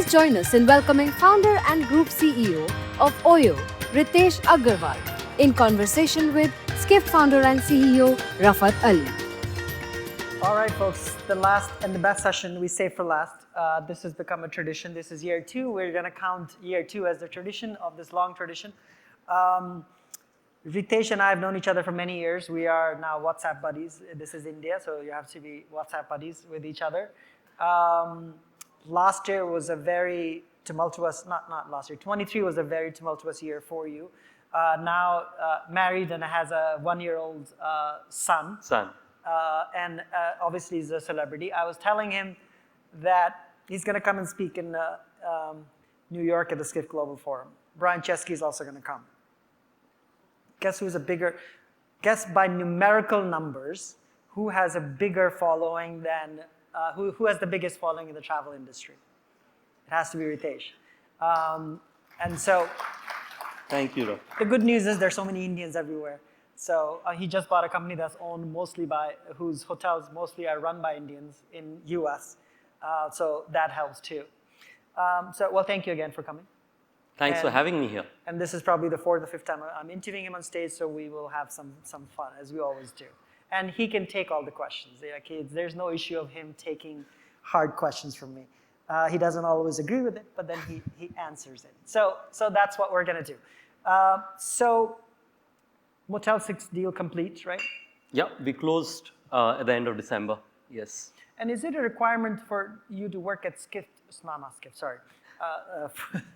Please join us in welcoming founder and group CEO of OYO, Ritesh Agarwal, in conversation with Skift founder and CEO Rafat Ali. All right, folks, the last and the best session we save for last. This has become a tradition. This is year 2. We're going to count year 2 as the tradition of this long tradition. Ritesh and I have known each other for many years. We are now WhatsApp buddies. This is India, so you have to be WhatsApp buddies with each other. Last year was a very tumultuous, not last year, 23 was a very tumultuous year for you. Now married and has a 1-year-old son. And obviously he's a celebrity. I was telling him that he's going to come and speak in New York at the Skift Global Forum. Brian Chesky is also going to come. Guess by numerical numbers, who has a bigger following than, who has the biggest following in the travel industry? It has to be Ritesh. And so, thank you, Raf. The good news is there's so many Indians everywhere. So he just bought a company that's owned mostly by, whose hotels mostly are run by Indians in US. So that helps too. Well, thank you again for coming. Thanks for having me here. And this is probably the 4th or 5th time I'm interviewing him on stage, so we will have some fun, as we always do. And he can take all the questions. There's no issue of him taking hard questions from me. He doesn't always agree with it, but then he answers it. So that's what we're going to do. So Motel 6 deal complete, right? Yeah, we closed at the end of December, yes. And is it a requirement for you to work at Skift? Not Skift, sorry.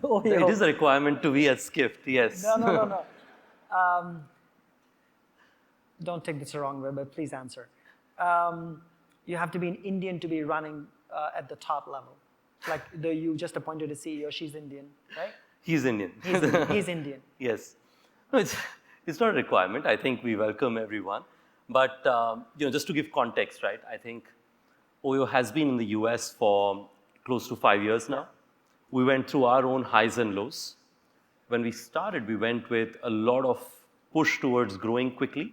OYO. It is a requirement to be at Skift, yes. No. Don't take this the wrong way, but please answer. You have to be an Indian to be running at the top level. Like you just appointed a CEO, she's Indian, right? He's Indian. He's Indian. Yes. No, it's not a requirement. I think we welcome everyone. But just to give context, right? I think OYO has been in the US for close to 5 years now. We went through our own highs and lows. When we started, we went with a lot of push towards growing quickly.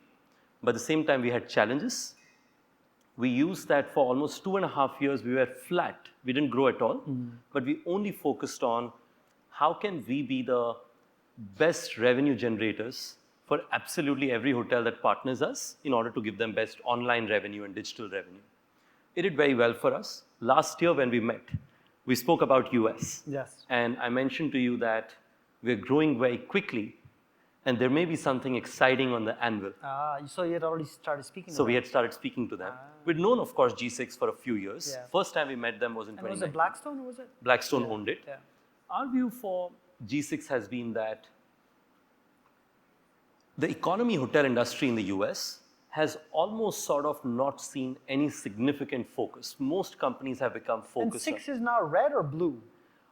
But at the same time, we had challenges. We used that for almost 2.5 years. We were flat. We didn't grow at all. But we only focused on how can we be the best revenue generators for absolutely every hotel that partners us in order to give them best online revenue and digital revenue. It did very well for us. Last year when we met, we spoke about US. Yes. And I mentioned to you that we're growing very quickly and there may be something exciting on the anvil. So you had already started speaking to them. So we had started speaking to them. We'd known, of course, G6 for a few years. Yeah. First time we met them was in 2019. Was it Blackstone or was it? Blackstone owned it. Yeah. Our view for G6 has been that the economy hotel industry in the US has almost sort of not seen any significant focus. Most companies have become focused. And 6 is now red or blue?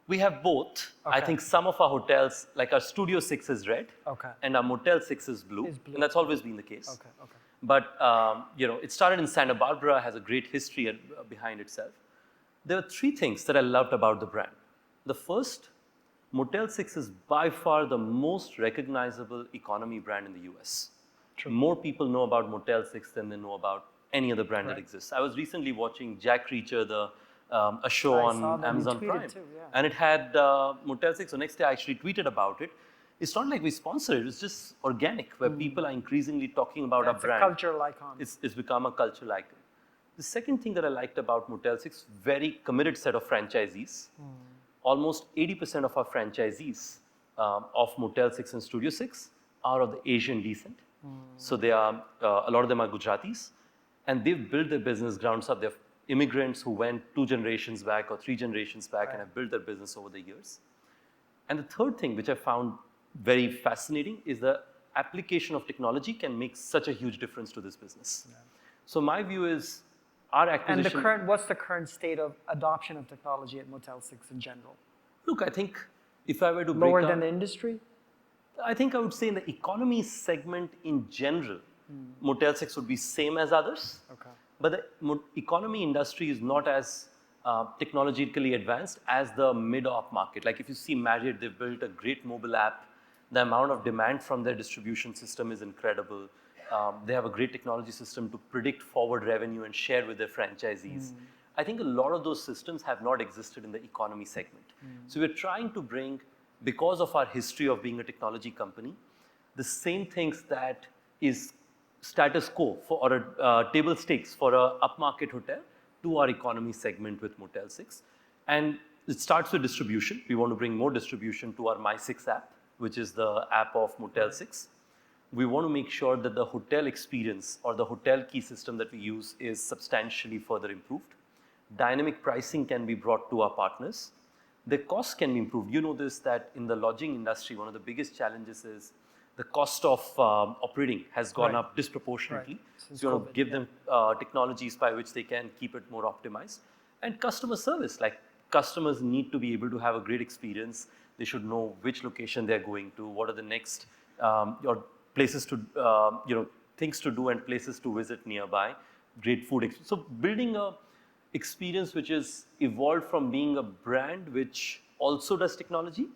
We have both. Okay. I think some of our hotels, like our Studio 6 is red, and our Motel 6 is blue, and that's always been the case. Okay. But it started in Santa Barbara, has a great history behind itself. There were 3 things that I loved about the brand. The first, Motel 6 is by far the most recognizable economy brand in the US. True. More people know about Motel 6 than they know about any other brand that exists. I was recently watching Jack Reacher, a show on Amazon Prime. Too, yeah. And it had Motel 6. So next day I actually tweeted about it. It's not like we sponsored it. It's just organic, where people are increasingly talking about our brand. It's a cultural icon. It's become a cultural icon. The second thing that I liked about Motel 6, very committed set of franchisees. Almost 80% of our franchisees of Motel 6 and Studio 6 are of the Asian descent. So they are, a lot of them are Gujaratis, and they've built their business grounds up. They're immigrants who went 2 generations back or 3 generations back and have built their business over the years. And the third thing, which I found very fascinating, is the application of technology can make such a huge difference to this business. Yeah. So my view is our acquisition. And what's the current state of adoption of technology at Motel 6 in general? Look, I think if I were to break lower than the industry? I think I would say in the economy segment in general, Motel 6 would be same as others. Okay. But the economy industry is not as technologically advanced as the mid-op market. Like if you see Marriott, they've built a great mobile app. The amount of demand from their distribution system is incredible. They have a great technology system to predict forward revenue and share with their franchisees. I think a lot of those systems have not existed in the economy segment. So we're trying to bring, because of our history of being a technology company, the same things that is status quo for, or table stakes for a upmarket hotel to our economy segment with Motel 6. And it starts with distribution. We want to bring more distribution to our My 6 app, which is the app of Motel 6. We want to make sure that the hotel experience or the hotel key system that we use is substantially further improved. Dynamic pricing can be brought to our partners. The costs can be improved. You know this, that in the lodging industry, one of the biggest challenges is the cost of operating has gone up disproportionately. Since So you want COVID, to give them technologies by which they can keep it more optimized. And customer service, like customers need to be able to have a great experience. They should know which location they're going to, what are the next or places to, things to do and places to visit nearby, great food. So building a experience which is evolved from being a brand which also does technology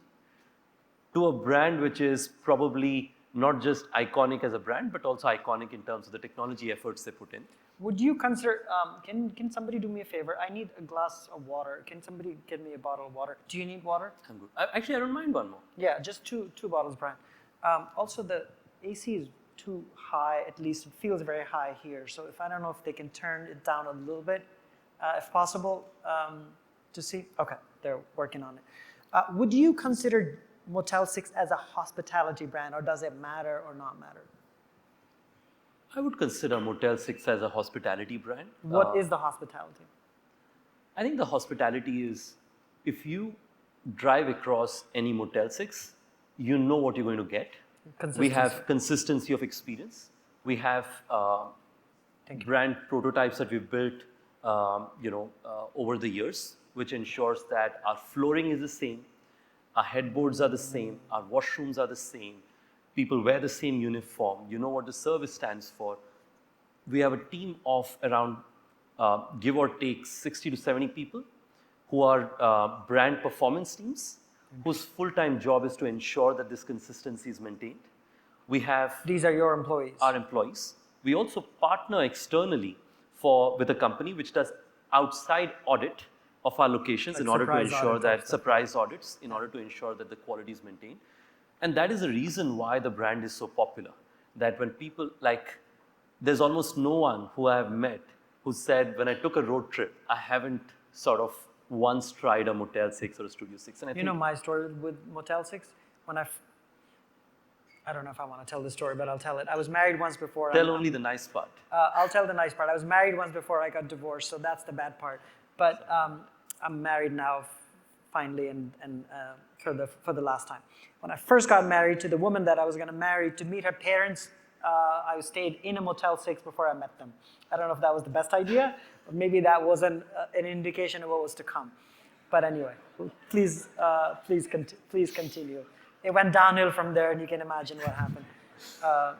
to a brand which is probably not just iconic as a brand, but also iconic in terms of the technology efforts they put in. Would you consider, can somebody do me a favor? I need a glass of water. Can somebody get me a bottle of water? Do you need water? I'm good. Actually, I don't mind one more. Yeah, just two bottles, Brian. Also, the AC is too high, at least it feels very high here. So if I don't know if they can turn it down a little bit, if possible, to see. Okay, they're working on it. Would you consider Motel 6 as a hospitality brand, or does it matter or not matter? I would consider Motel 6 as a hospitality brand. What is the hospitality? I think the hospitality is, if you drive across any Motel 6, you know what you're going to get. We have consistency of experience. We have brand prototypes that we've built over the years, which ensures that our flooring is the same, our headboards are the same, our washrooms are the same, people wear the same uniform, you know what the service stands for. We have a team of around, give or take, 60 to 70 people who are brand performance teams, whose full-time job is to ensure that this consistency is maintained. We have... These are your employees? Our employees. We also partner externally with a company which does outside audit of our locations, like in order to ensure that surprise audits, in order to ensure that the quality is maintained. And that is the reason why the brand is so popular. That when people, there's almost no one who I have met who said, when I took a road trip, I haven't sort of once tried a Motel 6 or a Studio 6. And I think, know my story with Motel 6? When I don't know if I want to tell the story, but I'll tell it. I was married once before. Tell only the nice part. I'll tell the nice part. I was married once before I got divorced, so that's the bad part. But I'm married now, finally, and for the last time. When I first got married to the woman that I was going to marry, to meet her parents, I stayed in a Motel 6 before I met them. I don't know if that was the best idea, but maybe that was an indication of what was to come. But anyway, please continue. It went downhill from there, and you can imagine what happened.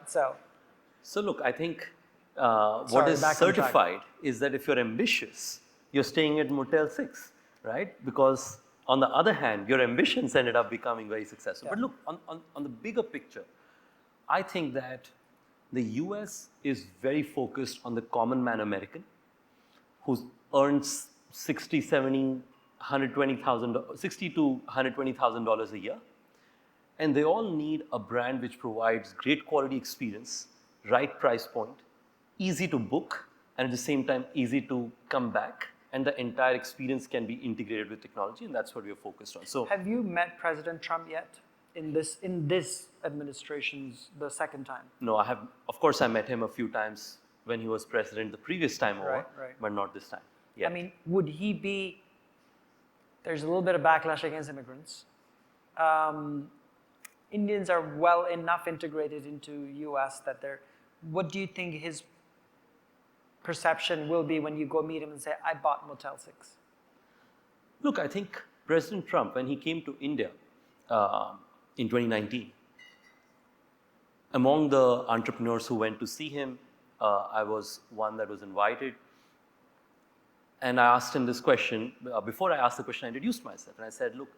So look, I think what is certified is that if you're ambitious, you're staying at Motel 6, right? Because on the other hand, your ambitions ended up becoming very successful. Yeah. But look, on the bigger picture, I think that the US is very focused on the common man American who earns $60,000, $70,000, $120,000, $60,000 to $120,000 a year. And they all need a brand which provides great quality experience, right price point, easy to book, and at the same time, easy to come back. And the entire experience can be integrated with technology, and that's what we are focused on. So, have you met President Trump yet? In this administration's the second time? No, I have. Of course, I met him a few times when he was president the previous time over, but not this time. Yet. I mean, would he be? There's a little bit of backlash against immigrants. Indians are well enough integrated into US that they're. What do you think his perception will be when you go meet him and say, I bought Motel 6? Look, I think President Trump, when he came to India in 2019, among the entrepreneurs who went to see him, I was one that was invited. And I asked him this question. Before I asked the question, I introduced myself. And I said, look,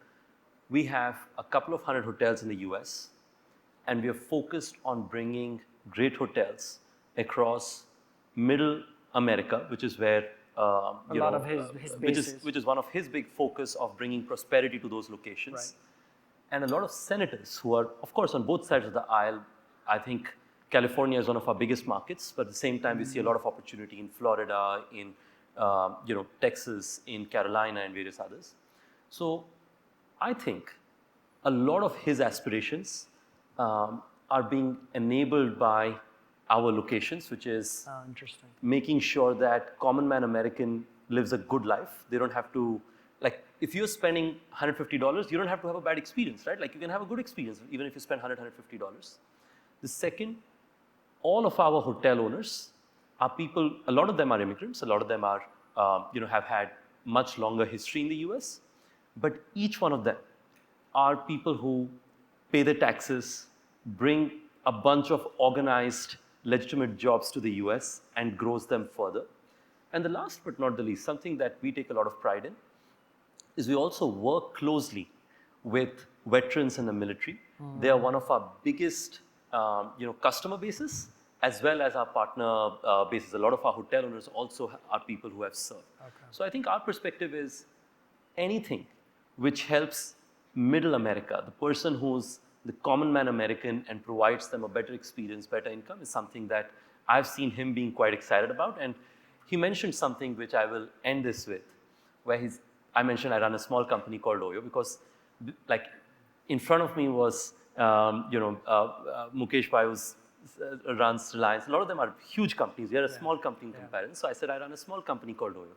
we have a couple of hundred hotels in the US, and we are focused on bringing great hotels across middle America, which is where A lot of his bases. which is one of his big focus of bringing prosperity to those locations. Right. And a lot of senators who are, of course, on both sides of the aisle. I think California is one of our biggest markets, but at the same time, we see a lot of opportunity in Florida, in Texas, in Carolina, and various others. So I think a lot of his aspirations are being enabled by our locations, which is Interesting. making sure that common man American lives a good life. They don't have to, like, if you're spending $150, you don't have to have a bad experience, right? Like, you can have a good experience even if you spend $150. The second, all of our hotel owners are people, a lot of them are immigrants, a lot of them are, have had much longer history in the US, but each one of them are people who pay their taxes, bring a bunch of organized, legitimate jobs to the US and grows them further. And the last but not the least, something that we take a lot of pride in, is we also work closely with veterans in the military. They are one of our biggest customer bases, as well as our partner bases. A lot of our hotel owners also are people who have served. Okay. So I think our perspective is anything which helps middle America, the person who's the common man American and provides them a better experience, better income, is something that I've seen him being quite excited about. And he mentioned something which I will end this with, where I mentioned I run a small company called OYO because, like, in front of me was, Mukesh Bhai runs Reliance. A lot of them are huge companies. We are a small company in comparison. So I said I run a small company called OYO.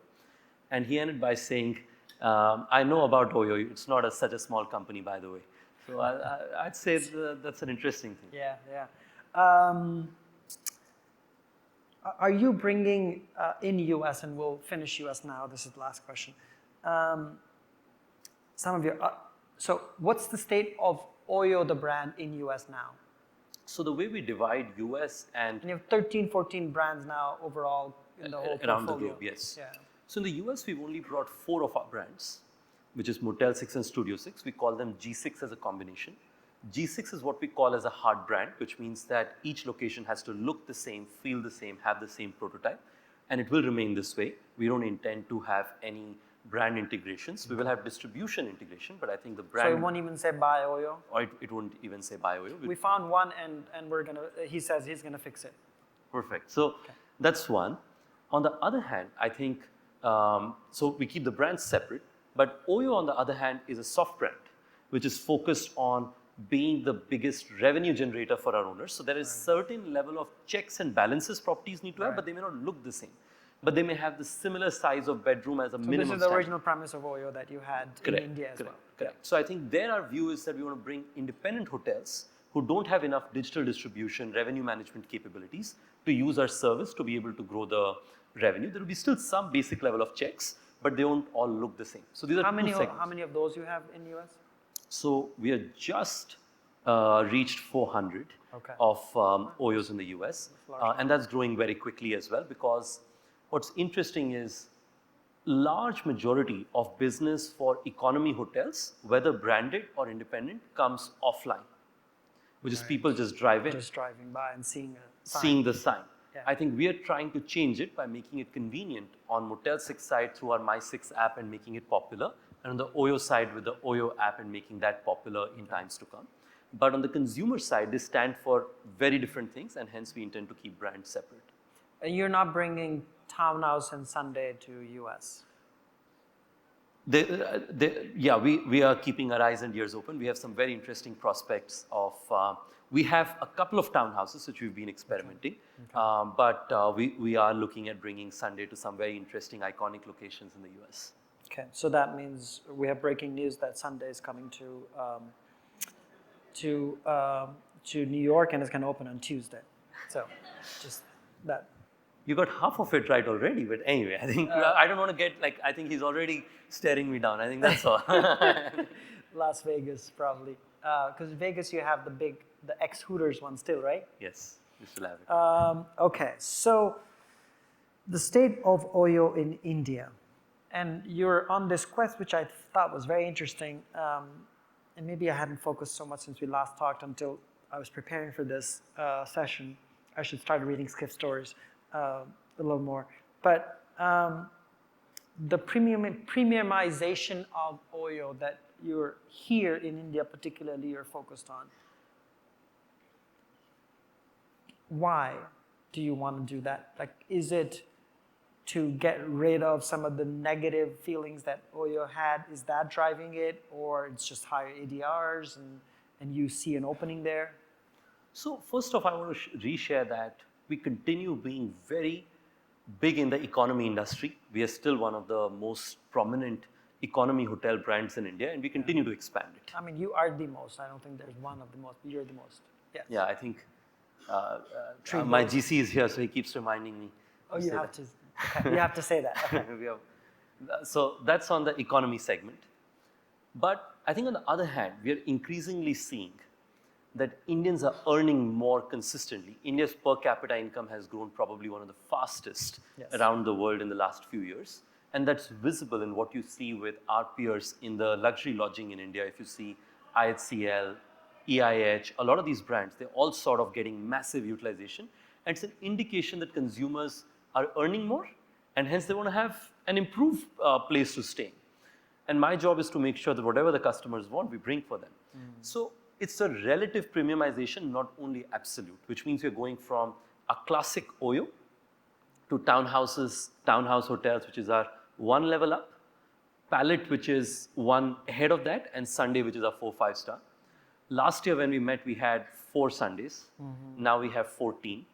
And he ended by saying, I know about OYO. It's not such a small company, by the way. So I'd say that's an interesting thing. Yeah, yeah. Are you bringing in US, and we'll finish US now, this is the last question. Some of your, so what's the state of OYO, the brand, in US now? So the way we divide US and you have 13, 14 brands now overall in the whole around portfolio. the globe, yes. Yeah. So in the US, we've only brought 4 of our brands, which is Motel 6 and Studio 6. We call them G6 as a combination. G6 is what we call as a hard brand, which means that each location has to look the same, feel the same, have the same prototype, and it will remain this way. We don't intend to have any brand integrations. We will have distribution integration, but I think the brand... So it won't even say by OYO? Or it won't even say by OYO. We found one, and we're gonna, he says he's gonna fix it. Perfect. So that's one. On the other hand, I think, so we keep the brands separate, but OYO on the other hand is a soft brand, which is focused on being the biggest revenue generator for our owners. So there is certain level of checks and balances properties need to have, but they may not look the same. But they may have the similar size of bedroom as a minimum This is the standard. original premise of OYO that you had in India as well. Correct. So I think there our view is that we want to bring independent hotels who don't have enough digital distribution, revenue management capabilities to use our service to be able to grow the revenue. There will be still some basic level of checks, but they don't all look the same. So these are two segments. How many of those you have in US? So we are just reached 400 of OYOs in the US. And that's growing very quickly as well, because what's interesting is large majority of business for economy hotels, whether branded or independent, comes offline, which is people just drive in. Just driving by and seeing a sign. Seeing the sign. Yeah. I think we are trying to change it by making it convenient on Motel 6 side through our My 6 app and making it popular, and on the OYO side with the OYO app and making that popular in times to come. But on the consumer side, they stand for very different things, and hence we intend to keep brands separate. And you're not bringing Townhouse and Sunday to US? We are keeping our eyes and ears open. We have some very interesting prospects of, we have a couple of townhouses which we've been experimenting, but we are looking at bringing Sunday to some very interesting, iconic locations in the US. Okay, so that means we have breaking news that Sunday is coming to New York and it's going to open on Tuesday. So just that. You got half of it right already, but anyway, I think I don't want to get I think he's already staring me down. I think that's all. Las Vegas probably, because Vegas you have the ex-Hooters one still, right? Yes, you still have it. Okay, so the state of OYO in India, and you're on this quest, which I thought was very interesting, and maybe I hadn't focused so much since we last talked until I was preparing for this session. I should start reading Skift stories a little more. But the premiumization of OYO that you're here in India particularly you're focused on. Why do you want to do that? Like, is it to get rid of some of the negative feelings that OYO had? Is that driving it, or it's just higher ADRs and you see an opening there? So first off, I want to reshare that we continue being very big in the economy industry. We are still one of the most prominent economy hotel brands in India, and we continue to expand it. I mean, you are the most. I don't think there's one of the most, but you're the most. Yes. Yeah, I think my GC is here, so he keeps reminding me. Oh, you have to. Okay. You have to say that. Okay. So that's on the economy segment. But I think on the other hand, we are increasingly seeing that Indians are earning more consistently. India's per capita income has grown probably one of the fastest around the world in the last few years. And that's visible in what you see with our peers in the luxury lodging in India. If you see IHCL, EIH, a lot of these brands, they're all sort of getting massive utilization. And it's an indication that consumers are earning more, and hence they want to have an improved place to stay. And my job is to make sure that whatever the customers want, we bring for them. So it's a relative premiumization, not only absolute, which means we're going from a classic OYO to townhouses, townhouse hotels, which is our one level up, Palette, which is one ahead of that, and Sunday, which is our 4-5 star. Last year when we met, we had 4 Sundays. Now we have 14.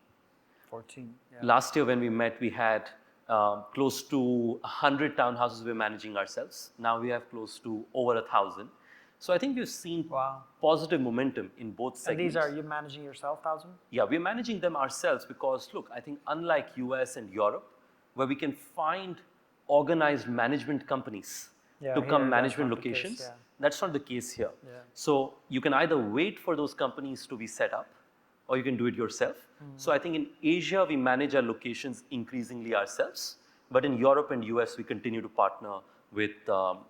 14. Yeah. Last year when we met, we had close to 100 townhouses we're managing ourselves. Now we have close to over 1,000. So I think we've seen positive momentum in both segments. And these are you managing yourself, 1,000? Yeah, we're managing them ourselves because, look, I think unlike US and Europe, where we can find organized management companies to come management locations, that's not the case here. So you can either wait for those companies to be set up, or you can do it yourself. So I think in Asia, we manage our locations increasingly ourselves. But in Europe and US, we continue to partner with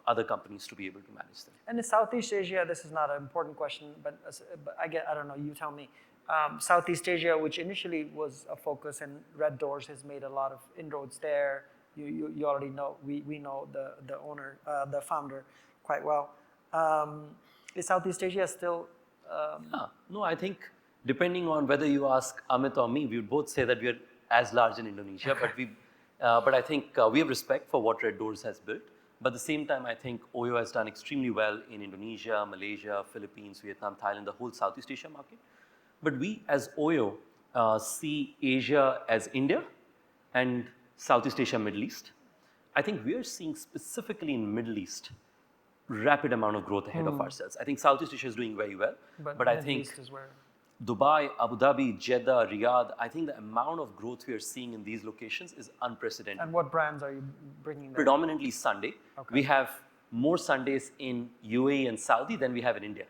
other companies to be able to manage them. And in Southeast Asia, this is not an important question, but I don't know, you tell me. Southeast Asia, which initially was a focus, and Red Doors has made a lot of inroads there. You already know, we know the owner, the founder quite well. Is Southeast Asia still? No, I think depending on whether you ask Amit or me, we would both say that we are as large in Indonesia, but I think we have respect for what Red Doors has built. But at the same time, I think OYO has done extremely well in Indonesia, Malaysia, Philippines, Vietnam, Thailand, the whole Southeast Asia market. But we as OYO see Asia as India and Southeast Asia, Middle East. I think we are seeing specifically in Middle East rapid amount of growth ahead of ourselves. I think Southeast Asia is doing very well, but I think East is where? Dubai, Abu Dhabi, Jeddah, Riyadh, I think the amount of growth we are seeing in these locations is unprecedented. And what brands are you bringing there? Predominantly Sunday. Okay. We have more Sundays in UAE and Saudi than we have in India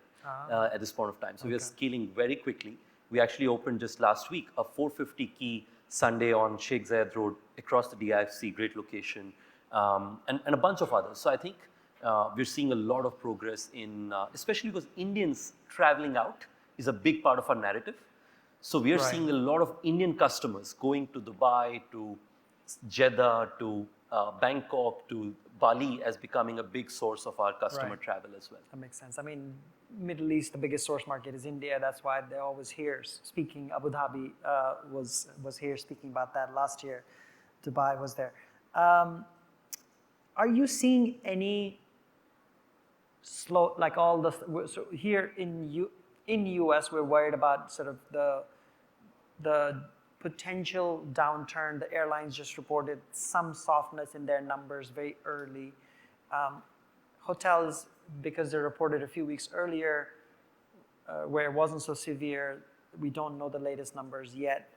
at this point of time. So we are scaling very quickly. We actually opened just last week a 450 key Sunday on Sheikh Zayed Road across the DIFC, great location, and a bunch of others. So I think we're seeing a lot of progress in, especially because Indians traveling out is a big part of our narrative. So we are seeing a lot of Indian customers going to Dubai, to Jeddah, to Bangkok, to Bali as becoming a big source of our customer travel as well. That makes sense. I mean, Middle East, the biggest source market is India. That's why they're always here speaking. Abu Dhabi was here speaking about that last year. Dubai was there. Are you seeing any slow, like all the, so here in US, we're worried about sort of the potential downturn. The airlines just reported some softness in their numbers very early. Hotels, because they reported a few weeks earlier, where it wasn't so severe, we don't know the latest numbers yet.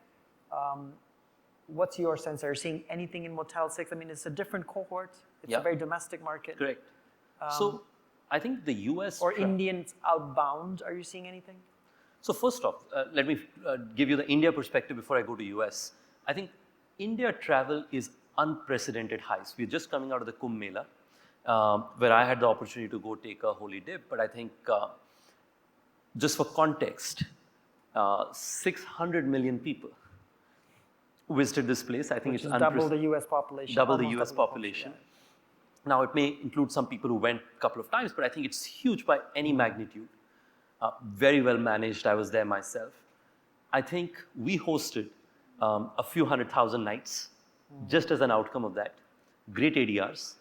What's your sense? Are you seeing anything in Motel 6? I mean, it's a different cohort. It's a very domestic market. Correct. So I think the US... Or Indians outbound, are you seeing anything? So first off, let me give you the India perspective before I go to US. I think India travel is unprecedented highs. We're just coming out of the Kumbh Mela, where I had the opportunity to go take a holy dip. But I think, just for context, 600 million people visited this place. I think it's double the US population. Double the US population. Now, it may include some people who went a couple of times, but I think it's huge by any magnitude. Very well managed. I was there myself. I think we hosted a few 100,000 nights just as an outcome of that. Great ADRs.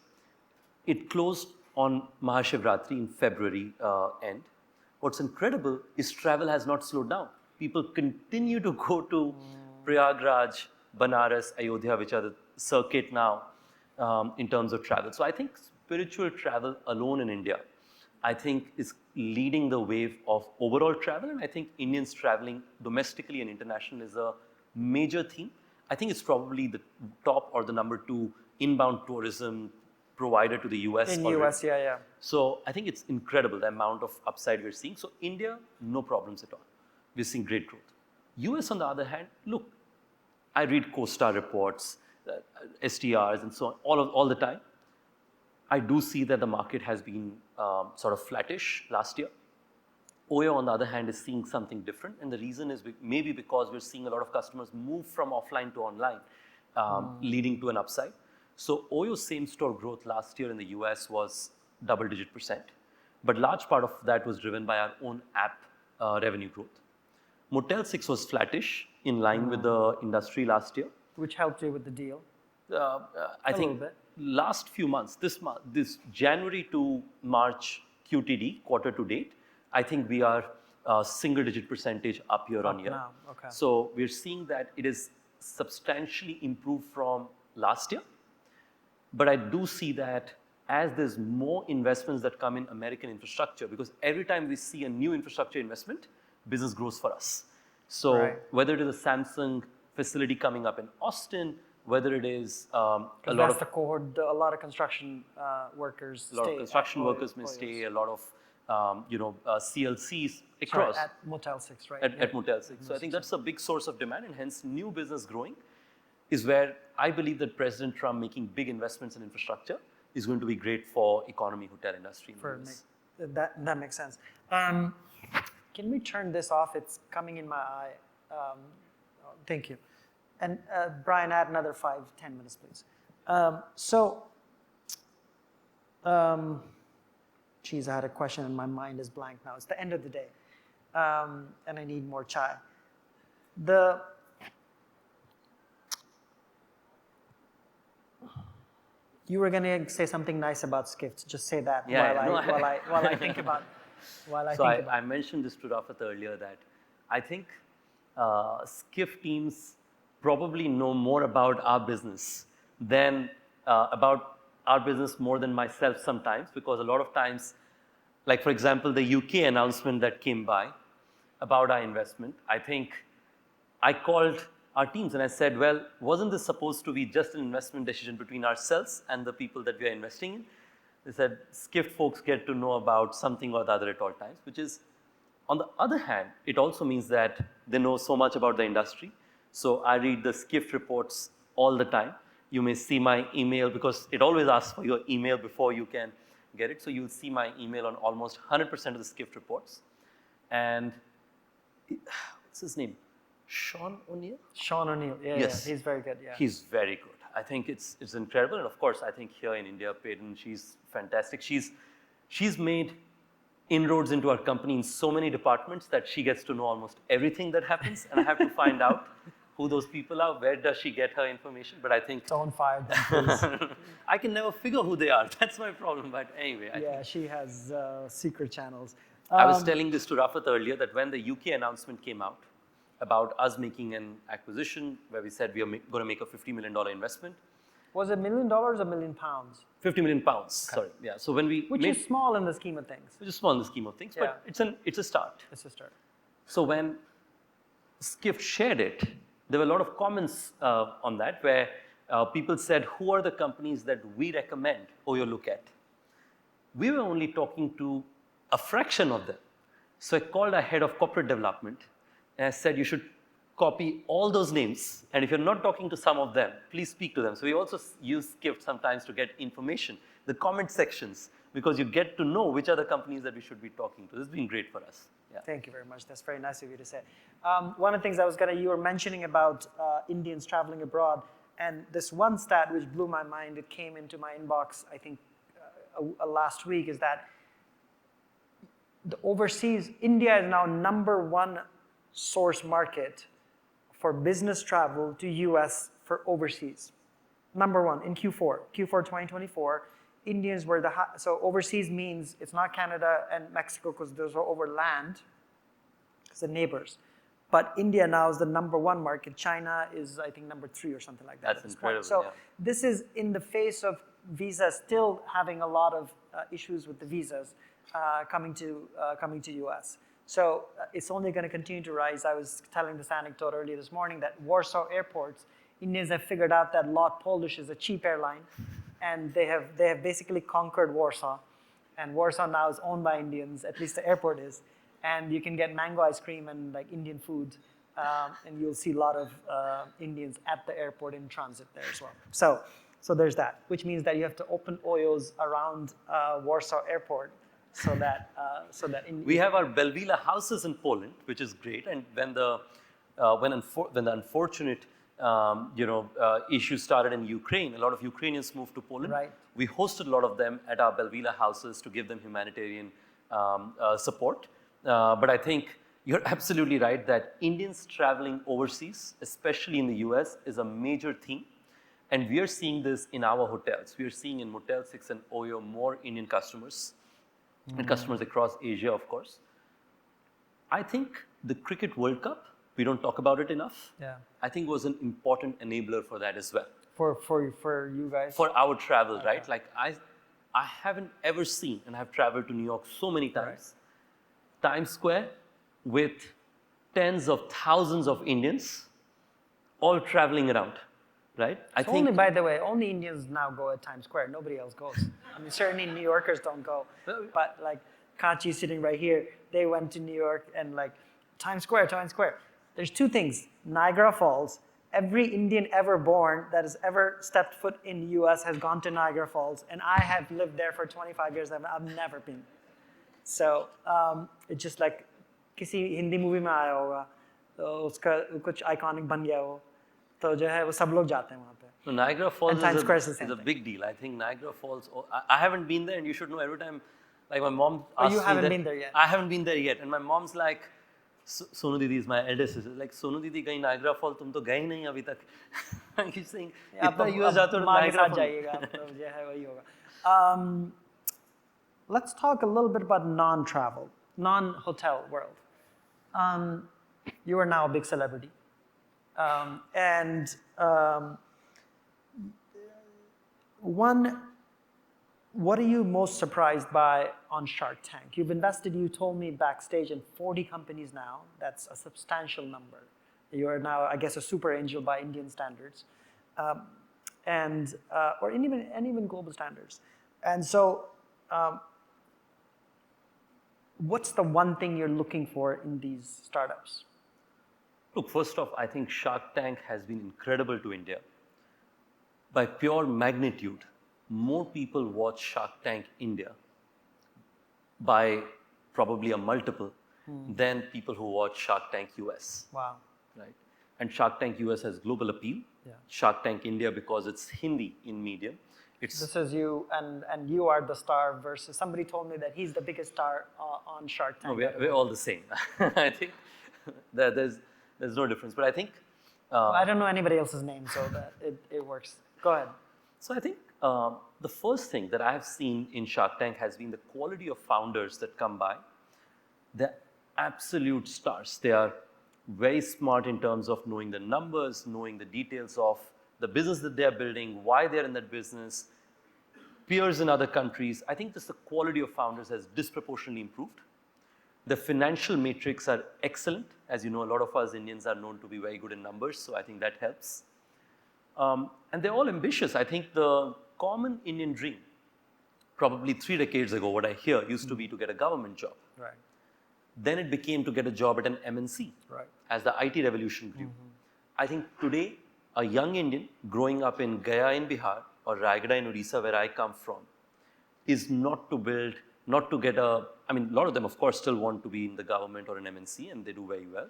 It closed on Mahashivratri in February end. What's incredible is travel has not slowed down. People continue to go to Prayagraj, Banaras, Ayodhya, which are the circuit now in terms of travel. So I think spiritual travel alone in India, I think is leading the wave of overall travel. And I think Indians traveling domestically and internationally is a major theme. I think it's probably the top or the number 2 inbound tourism provider to the US. In already. US, yeah. So I think it's incredible the amount of upside we're seeing. So India, no problems at all. We're seeing great growth. US, on the other hand, look, I read CoStar reports, STRs, and so on all the time. I do see that the market has been sort of flattish last year. OYO, on the other hand, is seeing something different. And the reason is maybe because we're seeing a lot of customers move from offline to online, leading to an upside. So OYO's same-store growth last year in the US was double-digit %. But large part of that was driven by our own app revenue growth. Motel 6 was flattish, in line with the industry last year. Which helped you with the deal? I think last few months, this January to March QTD, quarter to date, I think we are single-digit % up year on year. Now. Okay. So we're seeing that it is substantially improved from last year. But I do see that as there's more investments that come in American infrastructure, because every time we see a new infrastructure investment, business grows for us. So whether it is a Samsung facility coming up in Austin, whether it is a lot of the cohort, a lot of construction workers a lot of construction workers may stay, a lot of CLCs across. Sorry, at Motel 6, right? At Motel 6. So I think that's a big source of demand, and hence new business growing is where I believe that President Trump making big investments in infrastructure is going to be great for economy, hotel industry. That makes sense. Can we turn this off? It's coming in my eye. Thank you. And Brian, add another 5-10 minutes, please. Geez, I had a question and my mind is blank now. It's the end of the day, and I need more chai. You were going to say something nice about Skift. Just say that while I think about. I mentioned this to Rafat earlier that I think Skift teams probably know more about our business than about our business more than myself sometimes, because a lot of times, like for example, the UK announcement that came by about our investment, I think I called our teams and I said, well, wasn't this supposed to be just an investment decision between ourselves and the people that we are investing in? They said, Skift folks get to know about something or the other at all times, which is, on the other hand, it also means that they know so much about the industry. So I read the Skift reports all the time. You may see my email, because it always asks for your email before you can get it. So you'll see my email on almost 100% of the Skift reports. And what's his name? Sean O'Neill? Sean O'Neill, yes. He's very good, yeah. He's very good. I think it's incredible. And of course, I think here in India, Peyton, she's fantastic. She's made inroads into our company in so many departments that she gets to know almost everything that happens. And I have to find out who those people are, where does she get her information. But I think... Don't fire them, please. I can never figure who they are. That's my problem. But anyway. She has secret channels. I was telling this to Rafat earlier that when the UK announcement came out about us making an acquisition where we said we are going to make a $50 million investment. Was it $1 million or £1 million? 50 million pounds, okay. Sorry. Yeah. So when we Which is small in the scheme of things. Which is small in the scheme of things, but it's a start. It's a start. So when Skift shared it, there were a lot of comments on that where people said, who are the companies that we recommend OYO look at? We were only talking to a fraction of them. So I called our head of corporate development and I said, you should copy all those names. And if you're not talking to some of them, please speak to them. So we also use Skift sometimes to get information, the comment sections, because you get to know which are the companies that we should be talking to. This has been great for us. Yeah. Thank you very much. That's very nice of you to say. One of the things you were mentioning about Indians traveling abroad, and this one stat which blew my mind, it came into my inbox, I think last week is that the overseas, India is now #1 source market for business travel to US for overseas. #1 in Q4 2024. Indians were so overseas means it's not Canada and Mexico because those are over land, because they're neighbors. But India now is the #1 market. China is, I think, #3 or something like that. That's incredible. So this is in the face of visas still having a lot of issues with the visas coming to US. So it's only going to continue to rise. I was telling this anecdote earlier this morning that Warsaw airports, Indians have figured out that LOT Polish is a cheap airline, and they have basically conquered Warsaw, and Warsaw now is owned by Indians. At least the airport is. And you can get mango ice cream and like Indian food, and you'll see a lot of Indians at the airport in transit there as well. So there's that, which means that you have to open OYOs around Warsaw Airport so that we have our Belvila houses in Poland, which is great. And when the unfortunate issue started in Ukraine, a lot of Ukrainians moved to Poland. Right. We hosted a lot of them at our Belvila houses to give them humanitarian support. But I think you're absolutely right that Indians traveling overseas, especially in the US, is a major theme. And we are seeing this in our hotels. We are seeing in Motel 6 and OYO more Indian customers and customers across Asia, of course. I think the Cricket World Cup, we don't talk about it enough. Yeah. I think was an important enabler for that as well. For you guys? For our travel, right? Like I haven't ever seen, and I've traveled to New York so many times, Times Square with tens of thousands of Indians all traveling around, right? I think only, by the way, only Indians now go at Times Square. Nobody else goes. I mean, certainly New Yorkers don't go. But like Kachi sitting right here, they went to New York and like Times Square. There's two things. Niagara Falls. Every Indian ever born that has ever stepped foot in the US has gone to Niagara Falls. And I have lived there for 25 years. I've never been. So it's just like किसी Hindi movie में आया होगा तो उसका कुछ iconic बन गया हो तो जो है वो सब लोग जाते हैं वहाँ पे. So Niagara Falls is a thing. big deal. I think Niagara Falls, I haven't been there, and you should know every time, like my mom asks me you haven't been there yet? I haven't been there yet. And my mom's like, Sonu Didi is my eldest sister, like, Sonu Didi gayi Niagara Falls, tum to gaye ही नहीं अभी तक. I keep saying, इतना US जाते हो Niagara Falls. जाइएगा तो जो है वही होगा. Let's talk a little bit about non-travel, non-hotel world. You are now a big celebrity. What are you most surprised by on Shark Tank? You've invested, you told me backstage, in 40 companies now. That's a substantial number. You are now, I guess, a super angel by Indian standards, or even global standards. And so, what's the one thing you're looking for in these startups? Look, first off, I think Shark Tank has been incredible to India. By pure magnitude, more people watch Shark Tank India by probably a multiple than people who watch Shark Tank US. Wow. Right? And Shark Tank US has global appeal. Yeah. Shark Tank India, because it's Hindi in medium. This is you, and you are the star versus somebody told me that he's the biggest star on Shark Tank. No, we're all the same. I think there's no difference. But I think... I don't know anybody else's name, so that it works. Go ahead. So I think the first thing that I have seen in Shark Tank has been the quality of founders that come by. They're absolute stars. They are very smart in terms of knowing the numbers, knowing the details of the business that they're building, why they're in that business, peers in other countries. I think just the quality of founders has disproportionately improved. The financial metrics are excellent. As you know, a lot of us Indians are known to be very good in numbers, so I think that helps. And they're all ambitious. I think the common Indian dream, probably 3 decades ago, what I hear used to be to get a government job. Right. Then it became to get a job at an MNC. Right. As the IT revolution grew. I think today, a young Indian growing up in Gaya in Bihar or Raigada in Odisha, where I come from, is not to build, not to get a, I mean, a lot of them, of course, still want to be in the government or an MNC, and they do very well.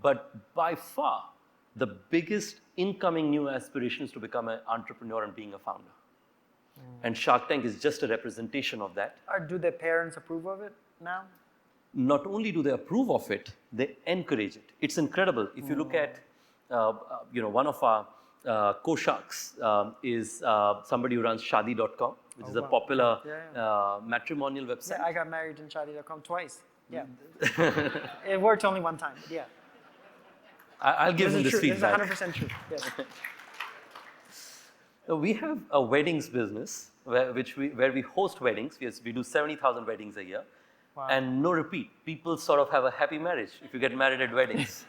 But by far, the biggest incoming new aspiration is to become an entrepreneur and being a founder. And Shark Tank is just a representation of that. Or do their parents approve of it now? Not only do they approve of it, they encourage it. It's incredible. If you look at, one of our co-sharks is somebody who runs Shadi.com, which is a popular matrimonial website. Yeah, I got married in Shadi.com twice. Yeah. It worked only one time, but yeah. I'll give him this feedback. It's 100% true. Yes. We have a weddings business where we host weddings. We do 70,000 weddings a year. Wow. And no repeat. People sort of have a happy marriage if you get married at weddings.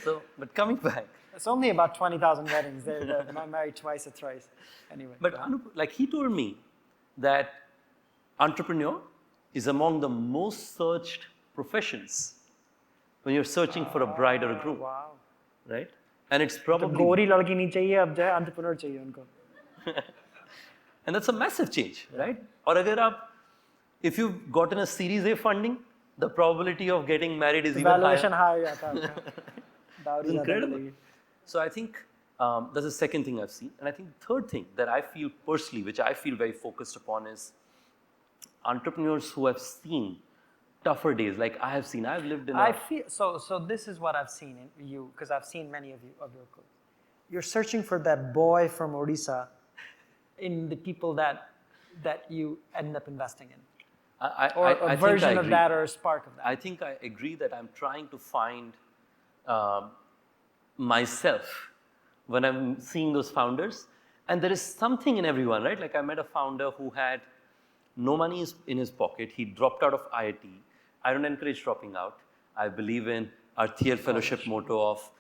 So, but coming back. It's only about 20,000 weddings. They're not married twice or thrice. Anyway. But like he told me that entrepreneur is among the most searched professions when you're searching for a bride or a groom. Wow. Right? And it's probably... गोरी लड़की नहीं चाहिए, अब जो है entrepreneur चाहिए उनको. And that's a massive change, right? Or अगर आप if you've gotten a Series A funding, the probability of getting married is even valuation higher. It's incredible. So I think that's the second thing I've seen. And I think the third thing that I feel personally, which I feel very focused upon, is entrepreneurs who have seen tougher days like I have seen. I've lived in so this is what I've seen in you, because I've seen many of your codes. You're searching for that boy from Odisha in the people that you end up investing in. A version of that or a spark of that. I think I agree that I'm trying to find myself when I'm seeing those founders. And there is something in everyone, right? Like I met a founder who had no money in his pocket. He dropped out of IIT. I don't encourage dropping out. I believe in our Thiel Fellowship motto of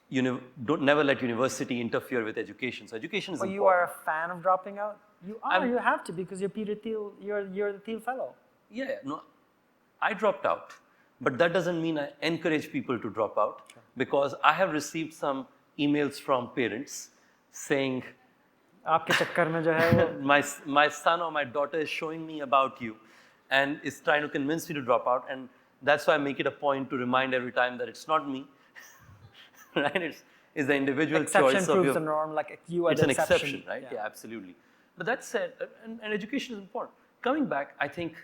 never let university interfere with education. So education is important. You are a fan of dropping out? You are. You have to, because you're Peter Thiel. You're the Thiel Fellow. Yeah. No, I dropped out, but that doesn't mean I encourage people to drop out, because I have received some emails from parents saying, आपके चक्कर में जो है वो my son or my daughter is showing me about you and is trying to convince me to drop out, and that's why I make it a point to remind every time that it's not me. Right? It's the individual exception choice proves of your... the norm, like you are it's the an exception. exception, right? Yeah, absolutely. But that said, and education is important. Coming back, I think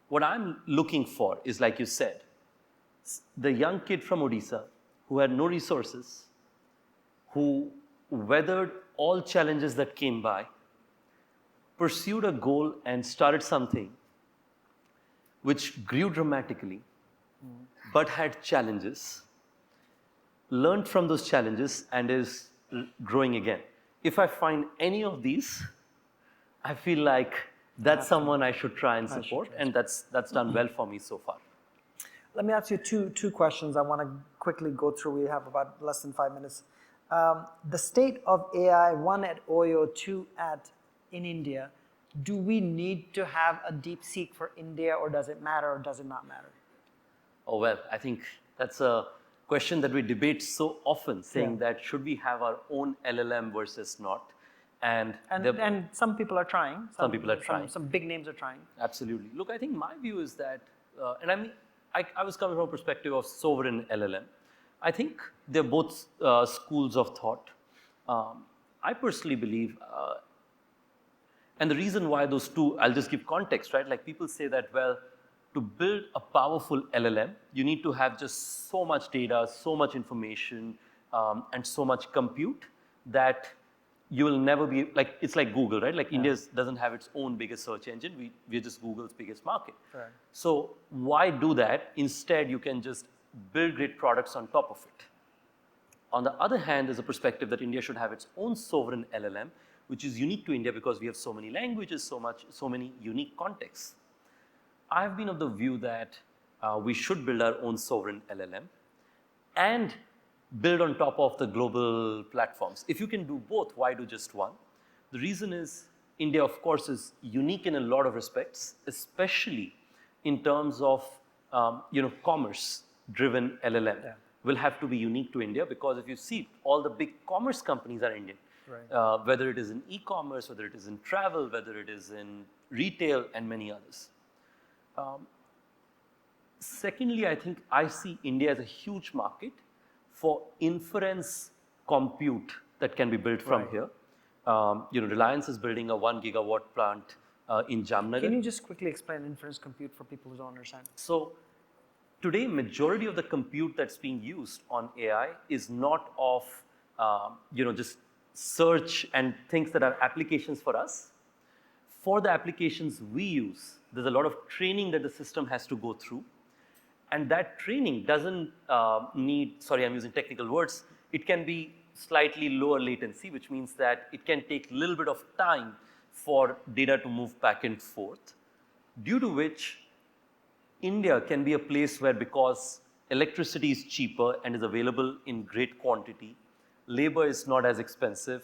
what I'm looking for is, like you said, the young kid from Odisha who had no resources, who weathered all challenges that came by, pursued a goal and started something which grew dramatically, but had challenges, learned from those challenges, and is growing again. If I find any of these, I feel like that's someone I should try and support, and that's done well for me so far. Let me ask you two questions I want to quickly go through. We have about less than 5 minutes. The state of AI, one at OYO, two in India. Do we need to have a DeepSeek for India, or does it matter, or does it not matter? Oh, well, I think that's a question that we debate so often, saying that should we have our own LLM versus not? And some people are trying. Some people are trying. Some big names are trying. Absolutely. Look, I think my view is that, and I mean, I was coming from a perspective of sovereign LLM. I think they're both schools of thought. I personally believe, and the reason why those two, I'll just give context, right? Like people say that, well, to build a powerful LLM, you need to have just so much data, so much information, and so much compute that you will never be, like, it's like Google, right? Like India doesn't have its own biggest search engine. We're just Google's biggest market. Right. So why do that? Instead, you can just build great products on top of it. On the other hand, there's a perspective that India should have its own sovereign LLM, which is unique to India because we have so many languages, so many unique contexts. I've been of the view that we should build our own sovereign LLM and build on top of the global platforms. If you can do both, why do just one? The reason is India, of course, is unique in a lot of respects, especially in terms of commerce-driven LLM. Yeah. Will have to be unique to India, because if you see, all the big commerce companies are Indian. Right. Whether it is in e-commerce, whether it is in travel, whether it is in retail, and many others. Secondly, I think I see India as a huge market for inference compute that can be built from here. Reliance is building a 1 gigawatt plant in Jamnagar. Can you just quickly explain inference compute for people who don't understand? So today, majority of the compute that's being used on AI is not of just search and things that are applications for us. For the applications we use, there's a lot of training that the system has to go through. And that training doesn't need, sorry, I'm using technical words, it can be slightly lower latency, which means that it can take a little bit of time for data to move back and forth, due to which India can be a place where, because electricity is cheaper and is available in great quantity, labor is not as expensive,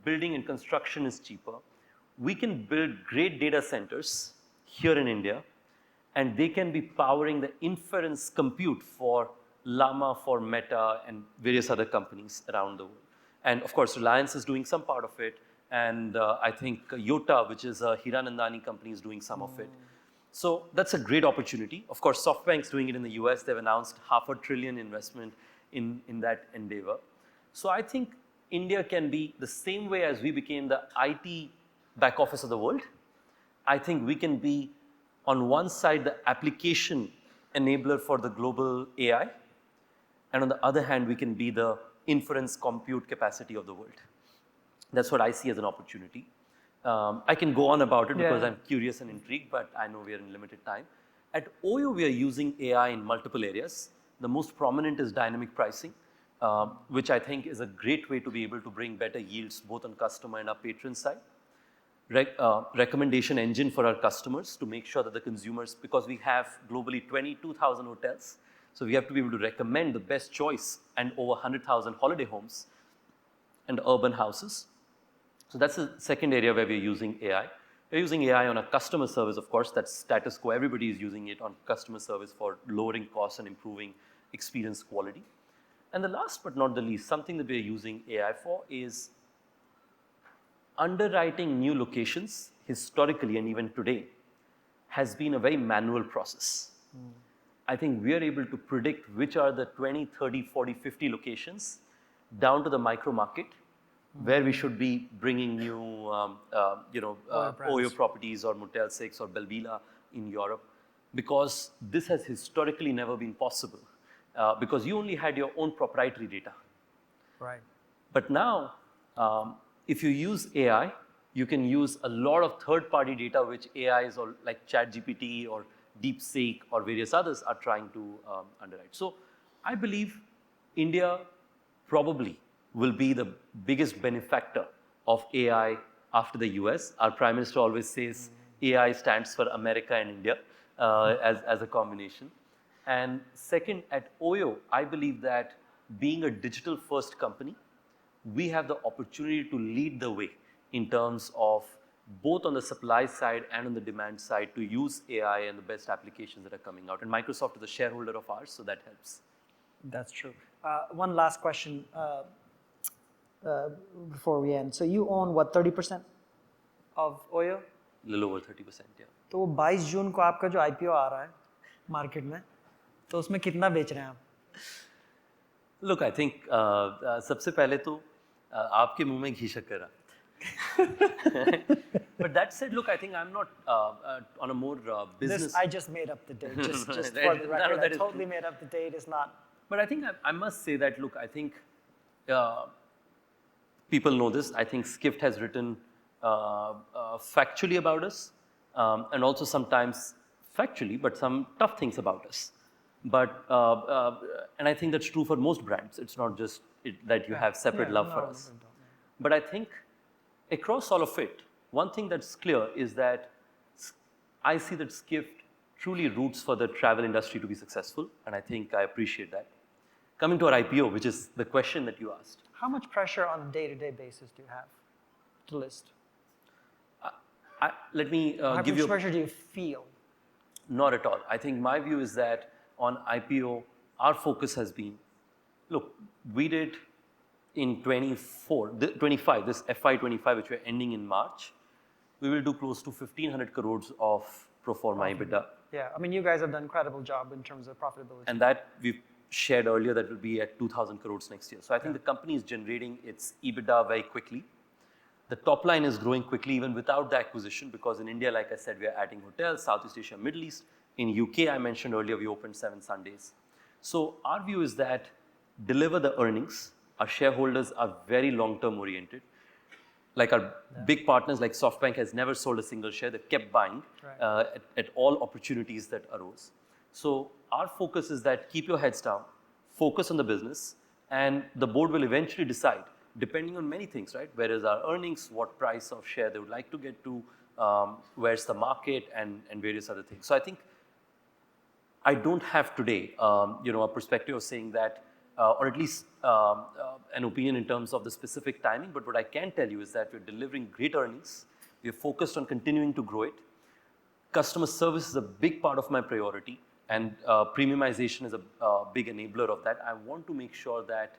building and construction is cheaper, we can build great data centers here in India, and they can be powering the inference compute for Llama, for Meta, and various other companies around the world. And of course, Reliance is doing some part of it, and I think Yota, which is a Hiranandani company, is doing some of it. So that's a great opportunity. Of course, SoftBank's doing it in the US. They've announced $500 billion investment in that endeavor. So I think India can be the same way as we became the IT back office of the world. I think we can be, on one side, the application enabler for the global AI, and on the other hand, we can be the inference compute capacity of the world. That's what I see as an opportunity. I can go on about it because I'm curious and intrigued, but I know we are in limited time. At OYO, we are using AI in multiple areas. The most prominent is dynamic pricing, which I think is a great way to be able to bring better yields both on customer and our patron side. Recommendation engine for our customers to make sure that the consumers, because we have globally 22,000 hotels, so we have to be able to recommend the best choice and over 100,000 holiday homes and urban houses. So that's the second area where we're using AI. We're using AI on a customer service, of course, that's status quo. Everybody is using it on customer service for lowering costs and improving experience quality. And the last but not the least, something that we're using AI for is underwriting new locations historically and even today has been a very manual process. I think we are able to predict which are the 20, 30, 40, 50 locations down to the micro market where we should be bringing new OYO properties or Motel 6 or Belvila in Europe, because this has historically never been possible because you only had your own proprietary data. Right. But now, if you use AI, you can use a lot of third-party data which AIs or like ChatGPT or DeepSeek or various others are trying to underwrite. So I believe India probably will be the biggest benefactor of AI after the US. Our Prime Minister always says AI stands for America and India as a combination. And second, at OYO, I believe that being a digital-first company, we have the opportunity to lead the way in terms of both on the supply side and on the demand side to use AI and the best applications that are coming out. And Microsoft is a shareholder of ours, so that helps. That's true. One last question before we end. So you own what, 30% of OYO? A little over 30%, yeah. तो 22 जून को आपका जो IPO आ रहा है market में, तो उसमें कितना बेच रहे हैं आप? Look, I think सबसे पहले तो आपके मुंह में घी शक्कर. But that said, look, I think I'm not on a more business. I just made up the date, just for the record. I totally made up the date. It's not. But I think I must say that, look, I think people know this. I think Skift has written factually about us, and also sometimes factually, but some tough things about us. But and I think that's true for most brands. It's not just that you have separate love for us. But I think across all of it, one thing that's clear is that I see that Skift truly roots for the travel industry to be successful, and I think I appreciate that. Coming to our IPO, which is the question that you asked. How much pressure on a day-to-day basis do you have to list? Let me How give you. much pressure do you feel? Not at all. I think my view is that on IPO, our focus has been, look, we did in 25, this FY25, which we're ending in March, we will do close to 1,500 crores of pro forma EBITDA. Yeah, I mean, you guys have done an incredible job in terms of profitability. And that we've shared earlier, that will be at 2,000 crores next year. So I think the company is generating its EBITDA very quickly. The top line is growing quickly even without the acquisition, because in India, like I said, we are adding hotels, Southeast Asia, Middle East. In UK, I mentioned earlier, we opened 7 Sundays. So our view is that deliver the earnings. Our shareholders are very long-term oriented. Like our big partners like SoftBank has never sold a single share. They've kept buying at all opportunities that arose. So our focus is that keep your heads down, focus on the business, and the board will eventually decide, depending on many things, right? Where is our earnings, what price of share they would like to get to, where's the market, and various other things. So I think I don't have today, a perspective of saying that, or at least an opinion in terms of the specific timing. But what I can tell you is that we're delivering great earnings. We're focused on continuing to grow it. Customer service is a big part of my priority, and premiumization is a big enabler of that. I want to make sure that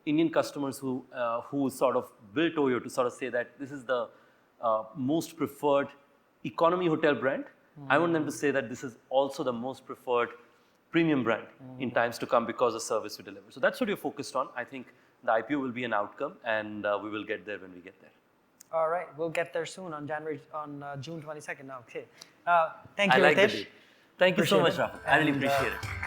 Indian customers who sort of built OYO to sort of say that this is the most preferred economy hotel brand, I want them to say that this is also the most preferred premium brand in times to come because of the service we deliver. So that's what we're focused on. I think the IPO will be an outcome, and we will get there when we get there. All right, we'll get there soon on June 22nd. Okay, thank you, I like Ritesh. the date. Thank you so much, Appreciate it. Rafat. I really And, appreciate it.